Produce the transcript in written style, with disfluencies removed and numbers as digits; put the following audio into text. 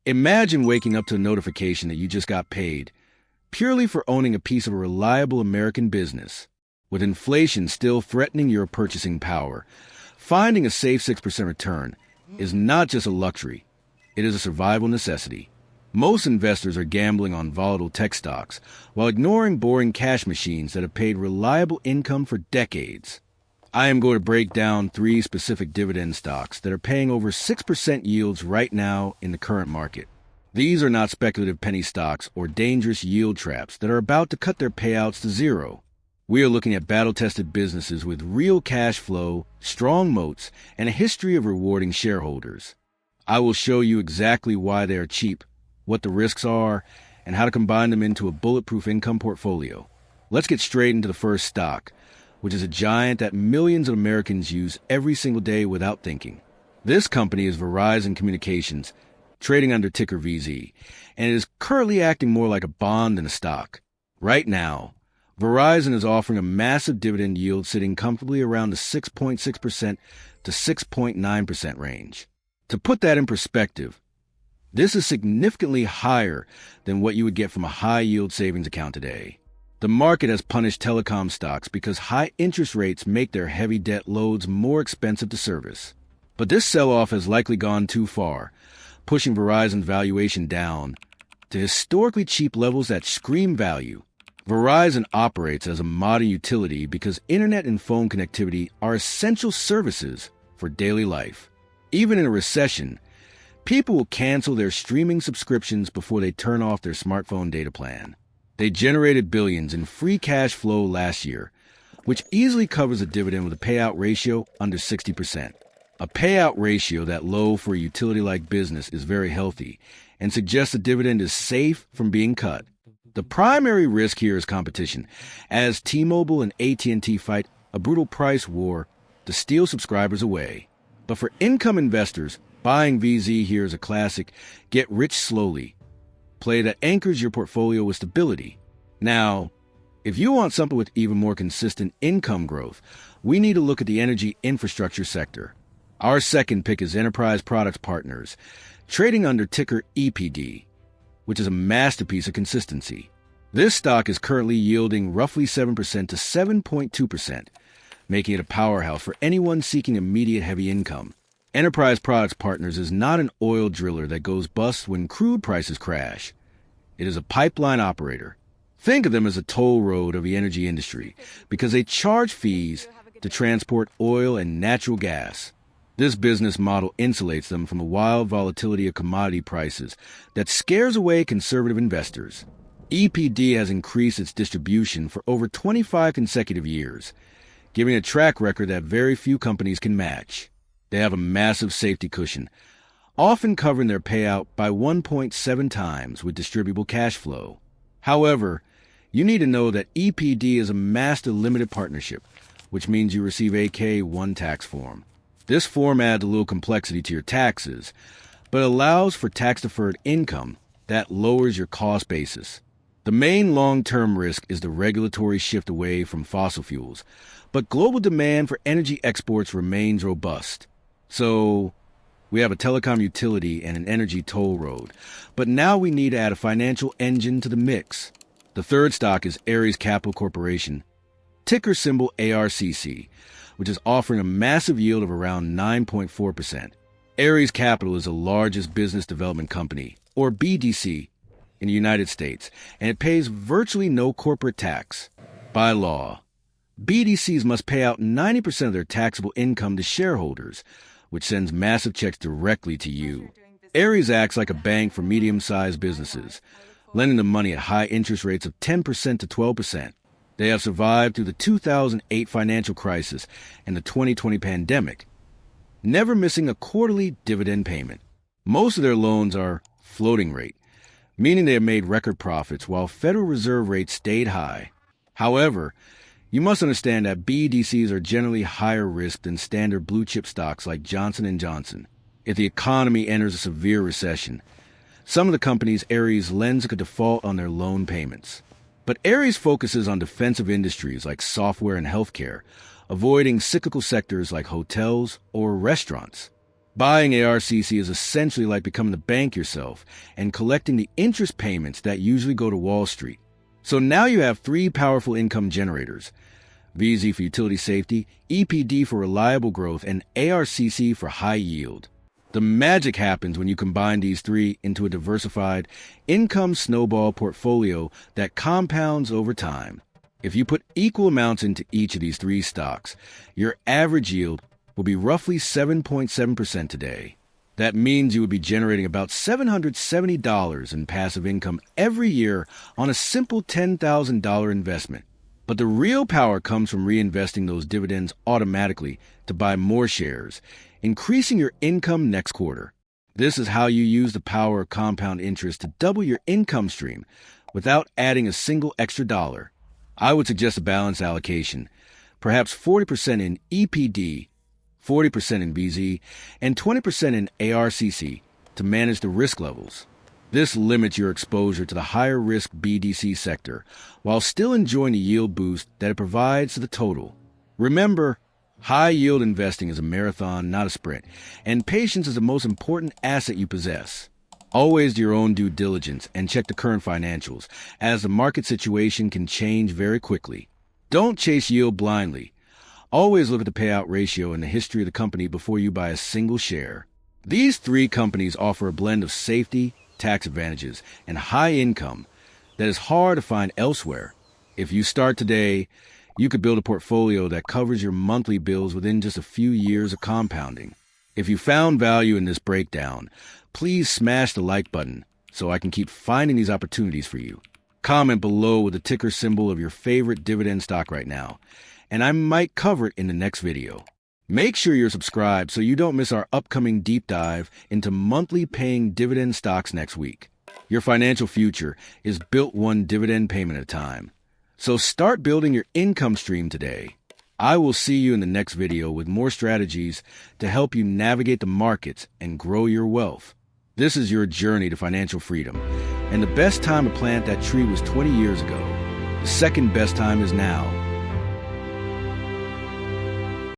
Imagine waking up to a notification that you just got paid, purely for owning a piece of a reliable American business. With inflation still threatening your purchasing power, finding a safe 6% return is not just a luxury, it is a survival necessity. Most investors are gambling on volatile tech stocks while ignoring boring cash machines that have paid reliable income for decades. I am going to break down 3 specific dividend stocks that are paying over 6% yields right now in the current market. These are not speculative penny stocks or dangerous yield traps that are about to cut their payouts to zero. We are looking at battle-tested businesses with real cash flow, strong moats, and a history of rewarding shareholders. I will show you exactly why they are cheap, what the risks are, and how to combine them into a bulletproof income portfolio. Let's get straight into the first stock, which is a giant that millions of Americans use every single day without thinking. This company is Verizon Communications, trading under ticker VZ, and it is currently acting more like a bond than a stock. Right now, Verizon is offering a massive dividend yield sitting comfortably around the 6.6% to 6.9% range. To put that in perspective, this is significantly higher than what you would get from a high-yield savings account today. The market has punished telecom stocks because high interest rates make their heavy debt loads more expensive to service. But this sell-off has likely gone too far, pushing Verizon's valuation down to historically cheap levels that scream value. Verizon operates as a modern utility because internet and phone connectivity are essential services for daily life. Even in a recession, people will cancel their streaming subscriptions before they turn off their smartphone data plan. They generated billions in free cash flow last year, which easily covers a dividend with a payout ratio under 60%. A payout ratio that low for a utility-like business is very healthy and suggests the dividend is safe from being cut. The primary risk here is competition, as T-Mobile and AT&T fight a brutal price war to steal subscribers away. But for income investors, buying VZ here is a classic get rich slowly play that anchors your portfolio with stability. Now, if you want something with even more consistent income growth, we need to look at the energy infrastructure sector. Our second pick is Enterprise Products Partners, trading under ticker EPD, which is a masterpiece of consistency. This stock is currently yielding roughly 7% to 7.2%, making it a powerhouse for anyone seeking immediate heavy income. Enterprise Products Partners is not an oil driller that goes bust when crude prices crash. It is a pipeline operator. Think of them as a toll road of the energy industry because they charge fees to transport oil and natural gas. This business model insulates them from the wild volatility of commodity prices that scares away conservative investors. EPD has increased its distribution for over 25 consecutive years, giving a track record that very few companies can match. They have a massive safety cushion, often covering their payout by 1.7 times with distributable cash flow. However, you need to know that EPD is a master limited partnership, which means you receive a K-1 tax form. This form adds a little complexity to your taxes, but allows for tax-deferred income that lowers your cost basis. The main long-term risk is the regulatory shift away from fossil fuels, but global demand for energy exports remains robust. So, we have a telecom utility and an energy toll road, but now we need to add a financial engine to the mix. The third stock is Ares Capital Corporation, ticker symbol ARCC, which is offering a massive yield of around 9.4%. Ares Capital is the largest business development company, or BDC, in the United States, and it pays virtually no corporate tax. By law, BDCs must pay out 90% of their taxable income to shareholders, which sends massive checks directly to you. Ares acts like a bank for medium-sized businesses, lending them money at high interest rates of 10% to 12%. They have survived through the 2008 financial crisis and the 2020 pandemic, never missing a quarterly dividend payment. Most of their loans are floating rate, meaning they have made record profits while Federal Reserve rates stayed high. However, you must understand that BDCs are generally higher risk than standard blue-chip stocks like Johnson & Johnson. If the economy enters a severe recession, some of the companies Ares lends could default on their loan payments. But Ares focuses on defensive industries like software and healthcare, avoiding cyclical sectors like hotels or restaurants. Buying ARCC is essentially like becoming the bank yourself and collecting the interest payments that usually go to Wall Street. So now you have three powerful income generators: VZ for utility safety, EPD for reliable growth, and ARCC for high yield. The magic happens when you combine these three into a diversified income snowball portfolio that compounds over time. If you put equal amounts into each of these three stocks, your average yield will be roughly 7.7% today. That means you would be generating about $770 in passive income every year on a simple $10,000 investment. But the real power comes from reinvesting those dividends automatically to buy more shares, increasing your income next quarter. This is how you use the power of compound interest to double your income stream without adding a single extra dollar. I would suggest a balanced allocation, perhaps 40% in EPD, 40% in VZ, and 20% in ARCC to manage the risk levels. This limits your exposure to the higher-risk BDC sector while still enjoying the yield boost that it provides to the total. Remember, high-yield investing is a marathon, not a sprint, and patience is the most important asset you possess. Always do your own due diligence and check the current financials, as the market situation can change very quickly. Don't chase yield blindly. Always look at the payout ratio and the history of the company before you buy a single share. These three companies offer a blend of safety, tax advantages, and high income that is hard to find elsewhere. If you start today, you could build a portfolio that covers your monthly bills within just a few years of compounding. If you found value in this breakdown, please smash the like button so I can keep finding these opportunities for you. Comment below with the ticker symbol of your favorite dividend stock right now, and I might cover it in the next video. Make sure you're subscribed so you don't miss our upcoming deep dive into monthly paying dividend stocks next week. Your financial future is built one dividend payment at a time. So start building your income stream today. I will see you in the next video with more strategies to help you navigate the markets and grow your wealth. This is your journey to financial freedom, and the best time to plant that tree was 20 years ago. The second best time is now.